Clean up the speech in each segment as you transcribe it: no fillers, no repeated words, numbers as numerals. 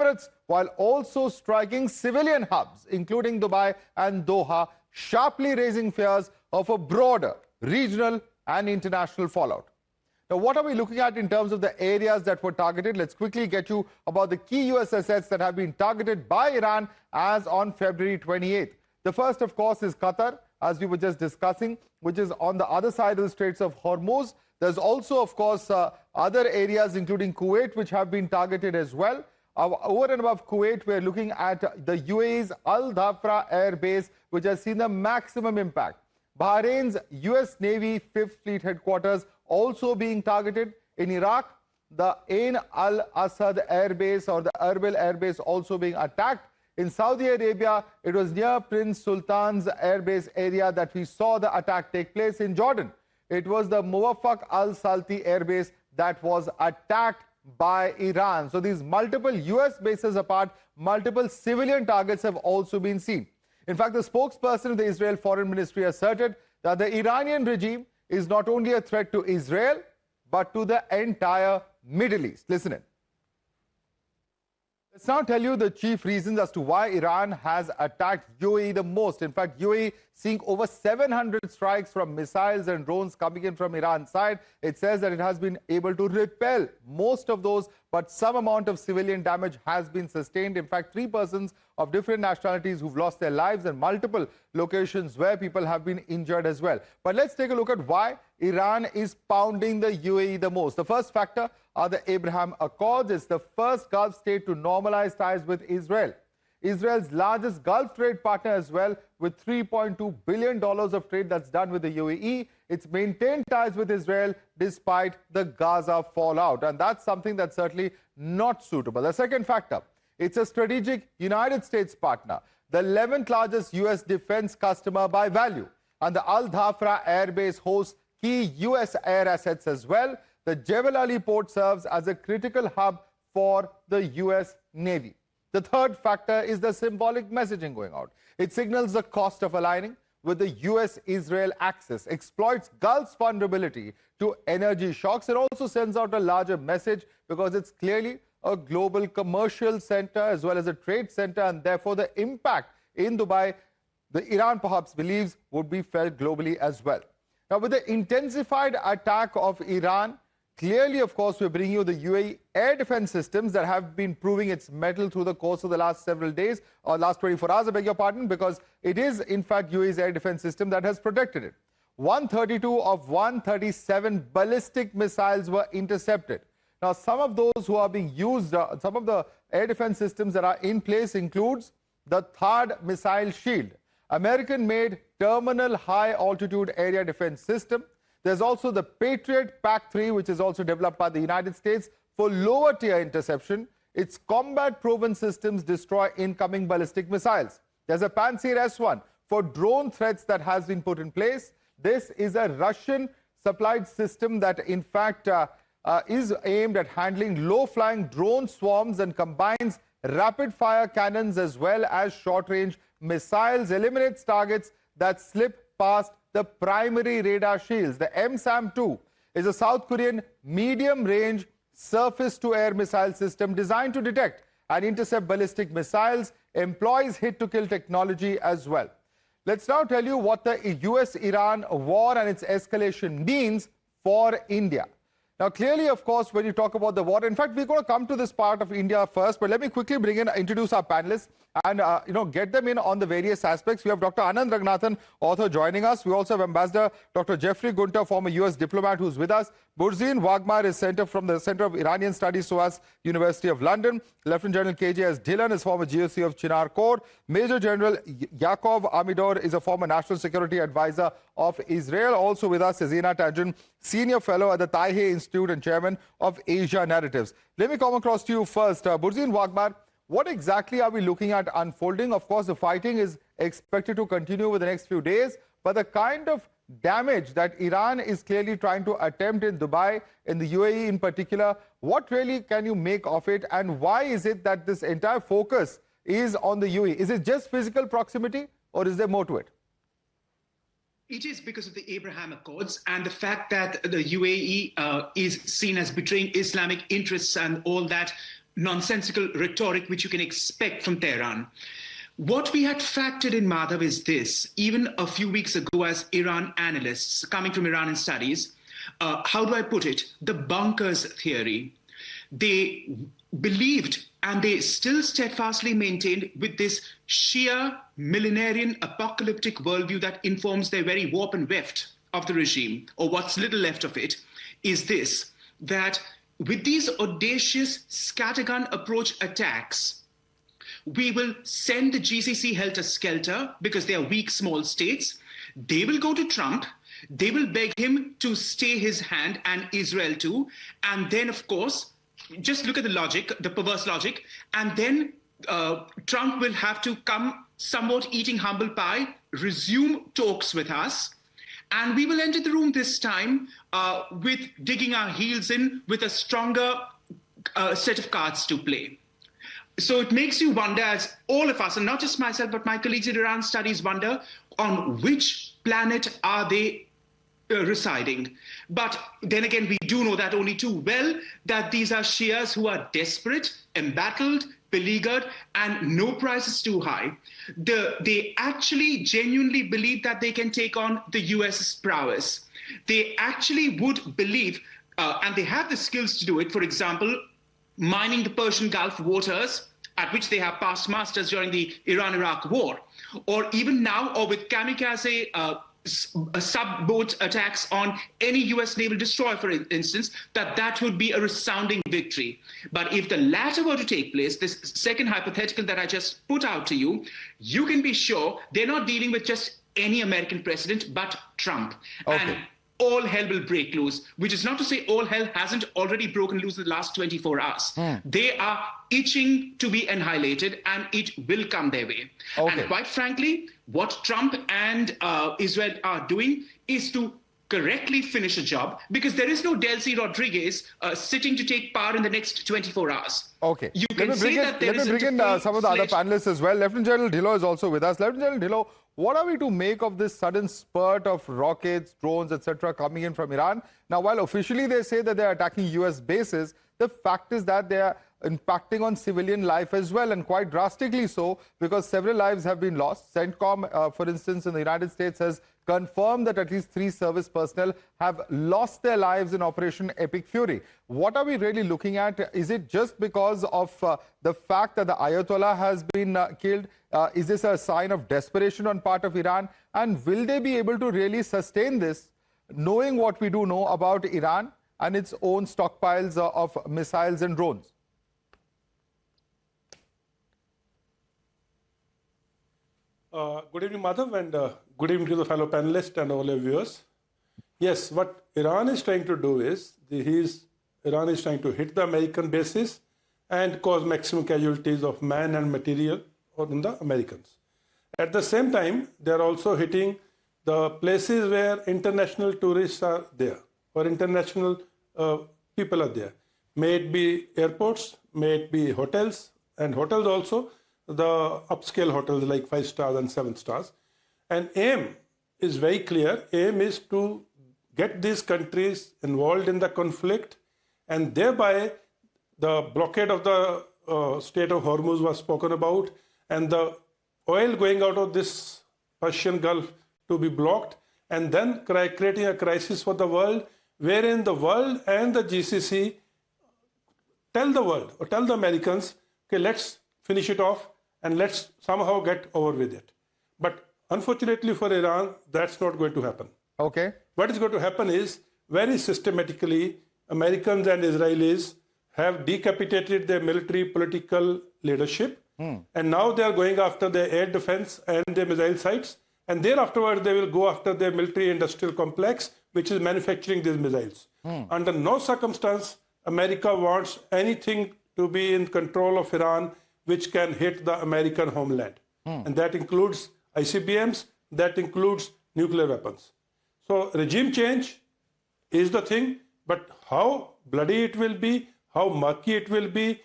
Emirates, while also striking civilian hubs, including Dubai and Doha, sharply raising fears of a broader regional and international fallout. Now, what are we looking at in terms of the areas that were targeted? Let's quickly get you about the key US assets that have been targeted by Iran as on February 28th. The first, of course, is Qatar, as we were just discussing, which is on the other side of the Straits of Hormuz. There's also, of course, other areas, including Kuwait, which have been targeted as well. Over and above Kuwait, we're looking at the UAE's Al Dhafra Air Base, which has seen the maximum impact. Bahrain's US Navy 5th Fleet Headquarters also being targeted. In Iraq, the Ain al-Assad Air Base or the Erbil Air Base also being attacked. In Saudi Arabia, it was near Prince Sultan's Air Base area that we saw the attack take place. In Jordan, it was the Muwaffaq al-Salti Air Base that was attacked by Iran. So these multiple US bases apart, multiple civilian targets have also been seen. In fact, the spokesperson of the Israel Foreign Ministry asserted that the Iranian regime is not only a threat to Israel, but to the entire Middle East. Listen in. Let's now tell you the chief reasons as to why Iran has attacked UAE the most. In fact, UAE seeing over 700 strikes from missiles and drones coming in from Iran's side. It says that it has been able to repel most of those, but some amount of civilian damage has been sustained. In fact, 3 persons of different nationalities who've lost their lives and multiple locations where people have been injured as well. But let's take a look at why Iran is pounding the UAE the most. The first factor are the Abraham Accords. It's the first Gulf state to normalize ties with Israel. Israel's largest Gulf trade partner as well, with $3.2 billion of trade that's done with the UAE. It's maintained ties with Israel despite the Gaza fallout. And that's something that's certainly not suitable. The second factor, it's a strategic United States partner, the 11th largest US defense customer by value. And the Al Dhafra Air Base hosts key US air assets as well. The Jebel Ali port serves as a critical hub for the US Navy. The third factor is the symbolic messaging going out. It signals the cost of aligning with the US-Israel axis, exploits Gulf's vulnerability to energy shocks. It also sends out a larger message because it's clearly a global commercial center as well as a trade center, and therefore the impact in Dubai, the Iran perhaps believes, would be felt globally as well. Now, with the intensified attack of Iran, clearly, of course, we're bringing you the UAE air defense systems that have been proving its mettle through the course of the last several days, or last 24 hours, I beg your pardon, because it is, in fact, UAE's air defense system that has protected it. 132 of 137 ballistic missiles were intercepted. Now, some of those who are being used, some of the air defense systems that are in place includes the THAAD missile shield, American-made terminal high-altitude area defense system. There's also the Patriot PAC-3, which is also developed by the United States for lower-tier interception. Its combat-proven systems destroy incoming ballistic missiles. There's a Pantsir S-1 for drone threats that has been put in place. This is a Russian-supplied system that, in fact, is aimed at handling low-flying drone swarms and combines rapid-fire cannons as well as short-range missiles, eliminates targets that slip past the primary radar shields. The MSAM-2 is a South Korean medium-range surface-to-air missile system designed to detect and intercept ballistic missiles, employs hit-to-kill technology as well. Let's now tell you what the US-Iran war and its escalation means for India. Now, clearly, of course, when you talk about the war, in fact, we're going to come to this part of India first, but let me quickly introduce our panelists and, get them in on the various aspects. We have Dr. Anand Raghunathan, author, joining us. We also have Ambassador Dr. Jeffrey Gunter, former US diplomat, who's with us. Burzin Wagmar is from the Center of Iranian Studies, SOAS, University of London. Lieutenant General KJS Dhillon is former GOC of Chinar Corps. Major General Yaakov Amidor is a former National Security Advisor of Israel. Also with us is Ina Tanjun, Senior Fellow at the Taihe Institute and Chairman of Asia Narratives. Let me come across to you first. Burzin Wagmar, what exactly are we looking at unfolding? Of course, the fighting is expected to continue over the next few days, but the kind of damage that Iran is clearly trying to attempt in Dubai, in the UAE in particular, what really can you make of it, and why is it that this entire focus is on the UAE? Is it just physical proximity, or is there more to it? It is because of the Abraham Accords and the fact that the UAE is seen as betraying Islamic interests and all that. nonsensical rhetoric which you can expect from Tehran. What we had factored in, Madhav, is this. Even a few weeks ago, as Iran analysts coming from Iranian studies, how do I put it? The bunkers theory. They believed, and they still steadfastly maintained, with this Shia millenarian apocalyptic worldview that informs their very warp and weft of the regime, or what's little left of it, is this, that with these audacious scattergun approach attacks, we will send the GCC helter-skelter because they are weak, small states. They will go to Trump. They will beg him to stay his hand, and Israel too. And then, of course, just look at the logic, the perverse logic. And then Trump will have to come somewhat eating humble pie, resume talks with us. And we will enter the room this time with digging our heels in with a stronger set of cards to play. So it makes you wonder, as all of us, and not just myself, but my colleagues in Iran studies wonder, on which planet are they residing? But then again, we do know that only too well, that these are Shias who are desperate, embattled, beleaguered, and no price is too high. They actually genuinely believe that they can take on the US's prowess. They actually would believe, and they have the skills to do it, for example, mining the Persian Gulf waters, at which they have past masters during the Iran-Iraq war, or even now, or with kamikaze sub-boat attacks on any US naval destroyer, for instance, that would be a resounding victory. But if the latter were to take place, this second hypothetical that I just put out to you, you can be sure they're not dealing with just any American president, but Trump. Okay. And all hell will break loose, which is not to say all hell hasn't already broken loose in the last 24 hours. They are itching to be annihilated, and it will come their way. Okay. And quite frankly, what Trump and Israel are doing is to correctly finish a job, because there is no Delcy Rodriguez sitting to take power in the next 24 hours. Okay. You can say that there let me bring in some of the other panelists as well. Lieutenant General Dhillon is also with us. Lieutenant General Dhillon, what are we to make of this sudden spurt of rockets, drones, etc. coming in from Iran? Now, while officially they say that they are attacking US bases, the fact is that they are impacting on civilian life as well, and quite drastically so, because several lives have been lost. CENTCOM, for instance, in the United States has confirmed that at least 3 service personnel have lost their lives in Operation Epic Fury. What are we really looking at? Is it just because of the fact that the Ayatollah has been killed? Is this a sign of desperation on part of Iran? And will they be able to really sustain this, knowing what we do know about Iran and its own stockpiles of missiles and drones? Good evening, Madhav, and good evening to the fellow panelists and all your viewers. Yes, what Iran is trying to do is, Iran is trying to hit the American bases and cause maximum casualties of man and material on the Americans. At the same time, they are also hitting the places where international tourists are there, or international people are there. May it be airports, may it be hotels, and hotels also, the upscale hotels like 5 stars and 7 stars. And aim is very clear. Aim is to get these countries involved in the conflict, and thereby the blockade of the Strait of Hormuz was spoken about, and the oil going out of this Persian Gulf to be blocked, and then creating a crisis for the world, wherein the world and the GCC tell the world, or tell the Americans, okay, let's finish it off and let's somehow get over with it. But unfortunately for Iran, that's not going to happen. Okay. What is going to happen is, very systematically, Americans and Israelis have decapitated their military political leadership, and now they are going after their air defense and their missile sites, and thereafterwards they will go after their military industrial complex, which is manufacturing these missiles. Under no circumstance America wants anything to be in control of Iran which can hit the American homeland. And that includes ICBMs, that includes nuclear weapons. So regime change is the thing, but how bloody it will be, how murky it will be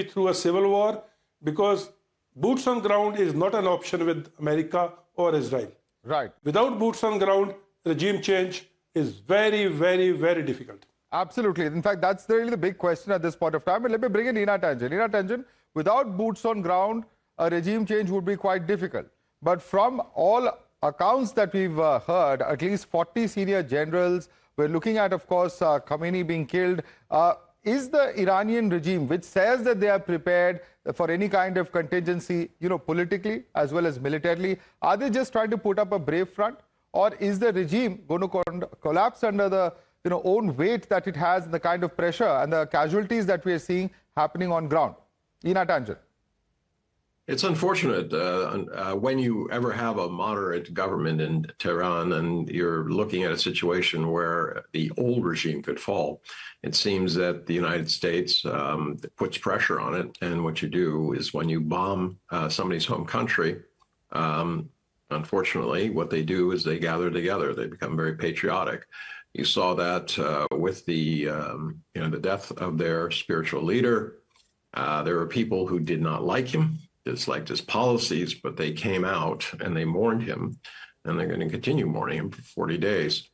through a civil war? Because boots on ground is not an option with America or Israel. Right. Without boots on ground, regime change is very, very, very difficult. Absolutely. In fact, that's really the big question at this point of time. But let me bring in Hina Tangent. Hina Tangent, without boots on ground, a regime change would be quite difficult. But from all accounts that we've heard, at least 40 senior generals, we're looking at, of course, Khamenei being killed. Is the Iranian regime, which says that they are prepared for any kind of contingency, politically as well as militarily, are they just trying to put up a brave front? Or is the regime going to collapse under the own weight that it has, and the kind of pressure and the casualties that we are seeing happening on ground? Hina Tangent. It's unfortunate when you ever have a moderate government in Tehran and you're looking at a situation where the old regime could fall. It seems that the United States puts pressure on it. And what you do is when you bomb somebody's home country, unfortunately, what they do is they gather together. They become very patriotic. You saw that with the death of their spiritual leader. There were people who did not like him, disliked his policies, but they came out and they mourned him, and they're going to continue mourning him for 40 days.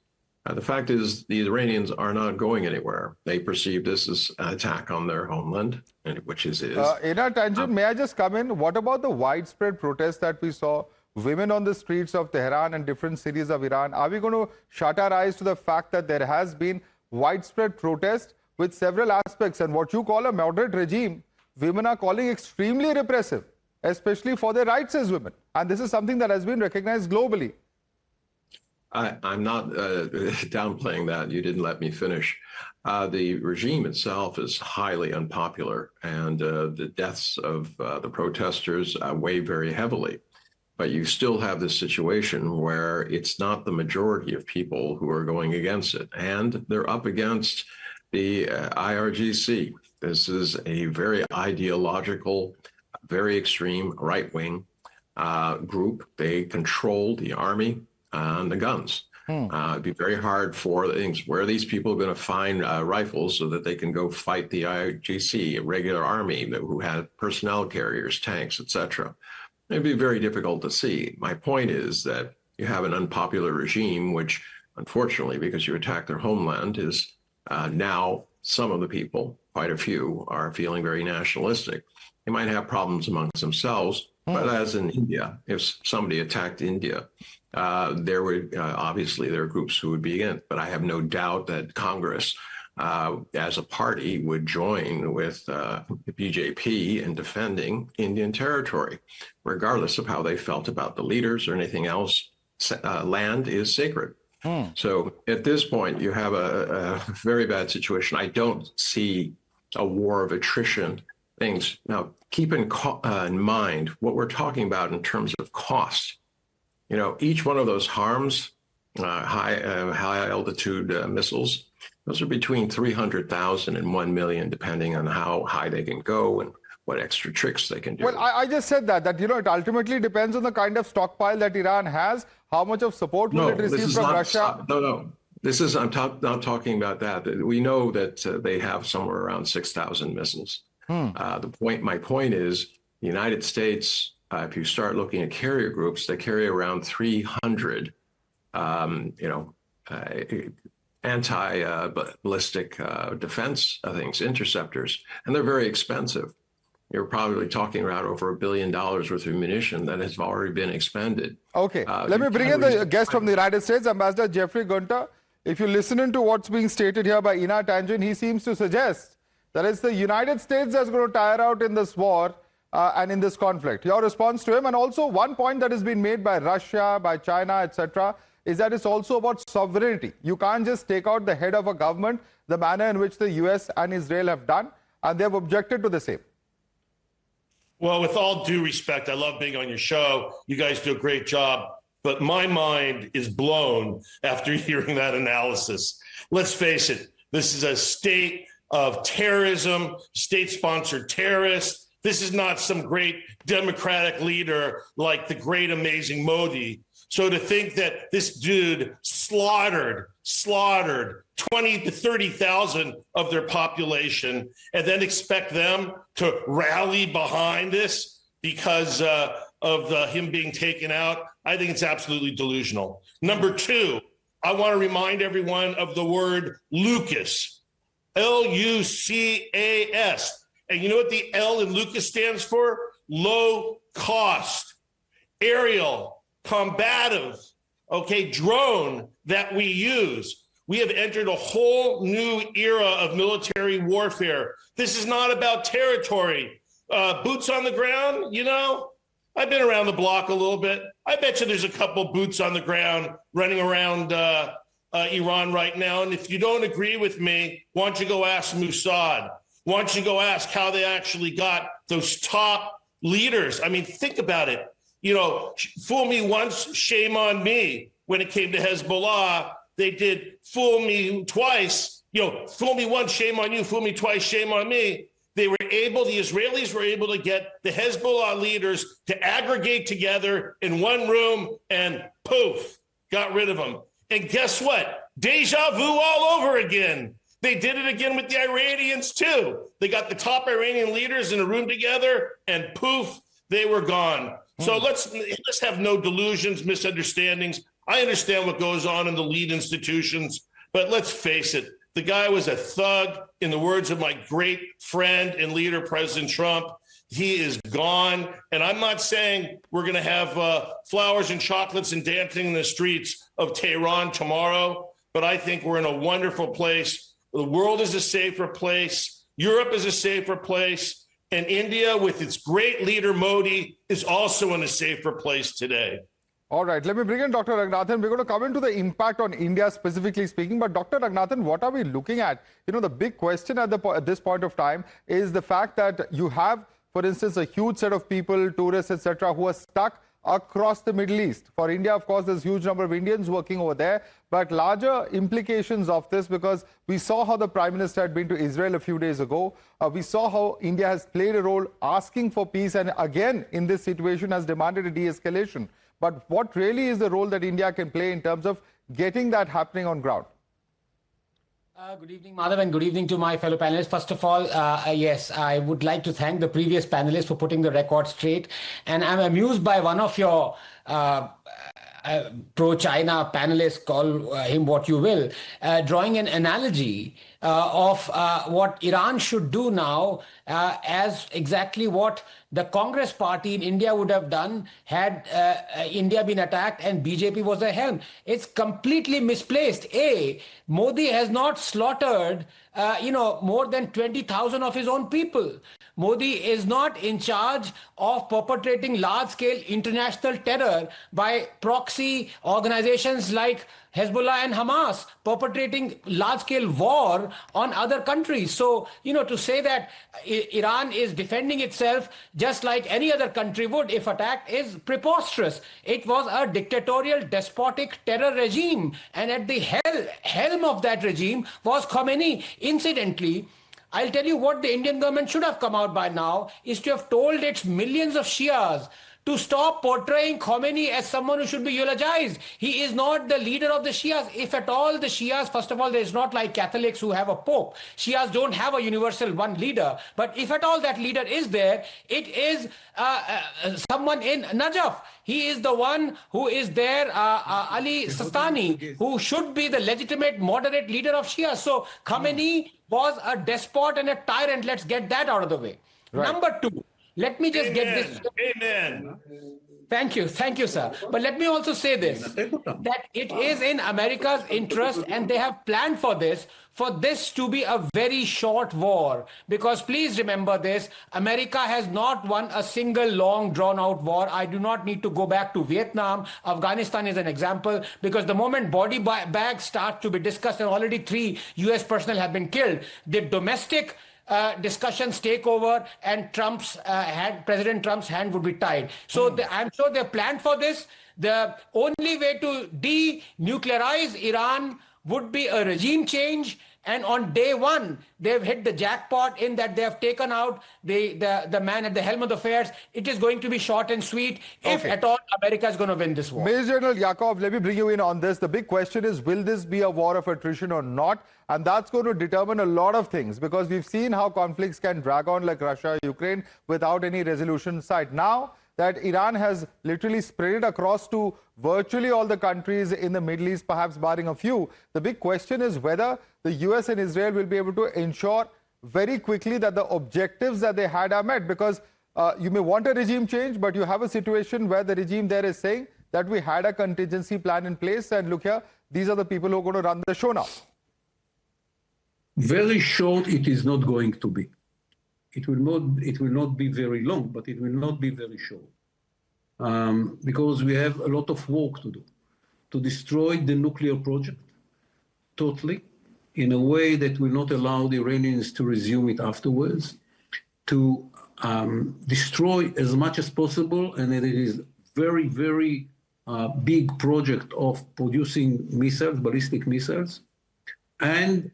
The fact is, the Iranians are not going anywhere. They perceive this as an attack on their homeland, which is. Hina Tangent, may I just come in? What about the widespread protests that we saw? Women on the streets of Tehran and different cities of Iran. Are we going to shut our eyes to the fact that there has been widespread protest with several aspects, and what you call a moderate regime, women are calling extremely repressive, especially for their rights as women. And this is something that has been recognized globally. I'm not downplaying that. You didn't let me finish. The regime itself is highly unpopular, and the deaths of the protesters weigh very heavily. But you still have this situation where it's not the majority of people who are going against it. And they're up against the IRGC. This is a very ideological, very extreme right-wing group. They control the army and the guns. It'd be very hard for things. Where are these people going to find rifles so that they can go fight the IRGC, a regular army who had personnel carriers, tanks, etc.? It'd be very difficult to see. My point is that you have an unpopular regime, which, unfortunately, because you attack their homeland, is now some of the people, quite a few, are feeling very nationalistic. They might have problems amongst themselves, but as in India, if somebody attacked India, there would obviously there are groups who would be against. But I have no doubt that Congress, as a party, would join with the BJP in defending Indian territory, regardless of how they felt about the leaders or anything else. Land is sacred. So at this point, you have a very bad situation. I don't see a war of attrition things. Now, keep in mind what we're talking about in terms of cost. Each one of those HARMs, high altitude missiles, those are between 300,000 and 1 million, depending on how high they can go and what extra tricks they can do. Well, I just said that it ultimately depends on the kind of stockpile that Iran has, how much of support will it receive from Russia. No. I'm not talking about that. We know that they have somewhere around 6,000 missiles. My point is, the United States, if you start looking at carrier groups, they carry around 300, anti-ballistic defense things, interceptors, and they're very expensive. You're probably talking about over $1 billion worth of munition that has already been expended. Okay, let me bring in the guest from the United States, Ambassador Jeffrey Gunter. If you listen to what's being stated here by Hina Tangent, he seems to suggest that it's the United States that's going to tire out in this war and in this conflict. Your response to him, and also one point that has been made by Russia, by China, etc., is that it's also about sovereignty. You can't just take out the head of a government, the manner in which the US and Israel have done, and they've objected to the same. Well, with all due respect, I love being on your show. You guys do a great job, but my mind is blown after hearing that analysis. Let's face it, this is a state of terrorism, state-sponsored terrorists. This is not some great democratic leader like the great, amazing Modi. So to think that this dude slaughtered 20 to 30,000 of their population and then expect them to rally behind this because of him being taken out, I think it's absolutely delusional. Number two, I want to remind everyone of the word Lucas. LUCAS. And you know what the L in Lucas stands for? Low cost, aerial, combative, drone that we use. We have entered a whole new era of military warfare. This is not about territory. Boots on the ground, I've been around the block a little bit. I bet you there's a couple boots on the ground running around Iran right now. And if you don't agree with me, why don't you go ask Mossad? Why don't you go ask how they actually got those top leaders? I mean, think about it. Fool me once, shame on me. When it came to Hezbollah, they did fool me twice. Fool me once, shame on you. Fool me twice, shame on me. The Israelis were able to get the Hezbollah leaders to aggregate together in one room and poof, got rid of them. And guess what? Deja vu all over again. They did it again with the Iranians too. They got the top Iranian leaders in a room together and poof, they were gone. So let's have no delusions, misunderstandings. I understand what goes on in the lead institutions, but let's face it. The guy was a thug, in the words of my great friend and leader, President Trump. He is gone. And I'm not saying we're going to have flowers and chocolates and dancing in the streets of Tehran tomorrow, but I think we're in a wonderful place. The world is a safer place. Europe is a safer place. And India, with its great leader, Modi, is also in a safer place today. All right, let me bring in Dr. Raghunathan. We're going to come into the impact on India specifically speaking. But Dr. Raghunathan, what are we looking at? The big question at this point of time is the fact that you have, for instance, a huge set of people, tourists, etc., who are stuck across the Middle East. For India, of course, there's a huge number of Indians working over there, but larger implications of this, because we saw how the Prime Minister had been to Israel a few days ago. We saw how India has played a role asking for peace and again in this situation has demanded a de-escalation. But what really is the role that India can play in terms of getting that happening on ground? Good evening, Madhav, and good evening to my fellow panelists. First of all, yes, I would like to thank the previous panelists for putting the record straight. And I'm amused by one of your pro-China panelists, call him what you will, drawing an analogy of what Iran should do now as exactly what the Congress party in India would have done had India been attacked and BJP was the helm. It's completely misplaced. Modi has not slaughtered, more than 20,000 of his own people. Modi is not in charge of perpetrating large-scale international terror by proxy organizations like Hezbollah and Hamas, perpetrating large-scale war on other countries. So, to say that Iran is defending itself just like any other country would if attacked is preposterous. It was a dictatorial, despotic terror regime. And at the helm of that regime was Khamenei. Incidentally, I'll tell you what the Indian government should have come out by now is to have told its millions of Shias to stop portraying Khamenei as someone who should be eulogized. He is not the leader of the Shias. If at all the Shias, first of all, there is not like Catholics who have a pope. Shias don't have a universal one leader. But if at all that leader is there, it is someone in Najaf. He is the one who is there, Ali Sistani, who should be the legitimate moderate leader of Shias. So Khamenei was a despot and a tyrant. Let's get that out of the way. Right. Number two. Let me just get this. Amen. Thank you, sir. But let me also say this, that it is in America's interest, and they have planned for this to be a very short war. Because please remember this, America has not won a single long drawn-out war. I do not need to go back to Vietnam. Afghanistan is an example, because the moment body bags start to be discussed, and already 3 US personnel have been killed, the domestic discussions take over, and President Trump's hand would be tied. So I'm sure they're planned for this. The only way to denuclearize Iran would be a regime change. And on day one, they've hit the jackpot in that they have taken out the man at the helm of the affairs. It is going to be short and sweet. If at all, America is going to win this war. Major General Yakov, let me bring you in on this. The big question is, will this be a war of attrition or not? And that's going to determine a lot of things, because we've seen how conflicts can drag on like Russia, Ukraine, without any resolution in sight. Now, that Iran has literally spread it across to virtually all the countries in the Middle East, perhaps barring a few. The big question is whether the US and Israel will be able to ensure very quickly that the objectives that they had are met, because you may want a regime change, but you have a situation where the regime there is saying that we had a contingency plan in place, and look here, these are the people who are going to run the show now. Very short it is not going to be. It will not be very long, but it will not be very short. Because we have a lot of work to do to destroy the nuclear project totally in a way that will not allow the Iranians to resume it afterwards, to destroy as much as possible, and it is very, very big project of producing missiles, ballistic missiles, and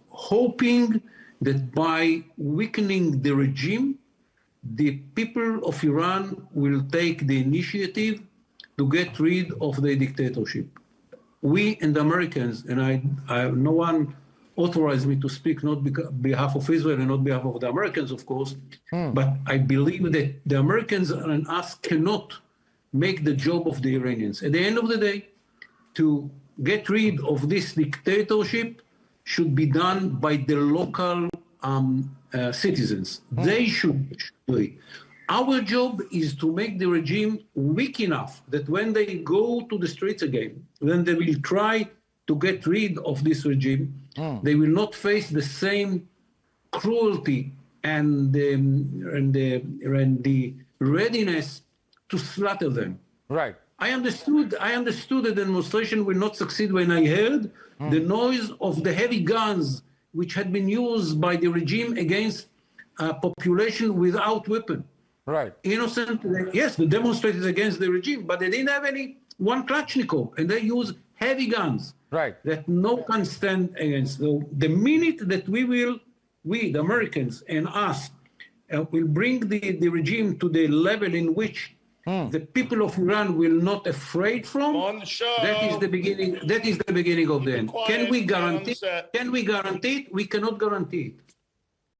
hoping that by weakening the regime, the people of Iran will take the initiative to get rid of the dictatorship. We and the Americans, and no one authorized me to speak not on behalf of Israel and not behalf of the Americans, of course, but I believe that the Americans and us cannot make the job of the Iranians. At the end of the day, to get rid of this dictatorship should be done by the local citizens. They should do it. Our job is to make the regime weak enough that when they go to the streets again, when they will try to get rid of this regime, they will not face the same cruelty and the readiness to slaughter them. Right. I understood the demonstration will not succeed when I heard the noise of the heavy guns which had been used by the regime against a population without weapon. Right. Innocent, yes, the demonstrators against the regime, but they didn't have one Kalashnikov, and they used heavy guns. Right. That no one can stand against. So the minute that we, the Americans and us, will bring the regime to the level in which the people of Iran will not afraid from. On the show. That is the beginning. That is the beginning of the end. Quiet, Can we guarantee? on the set. Can we guarantee it? We cannot guarantee it.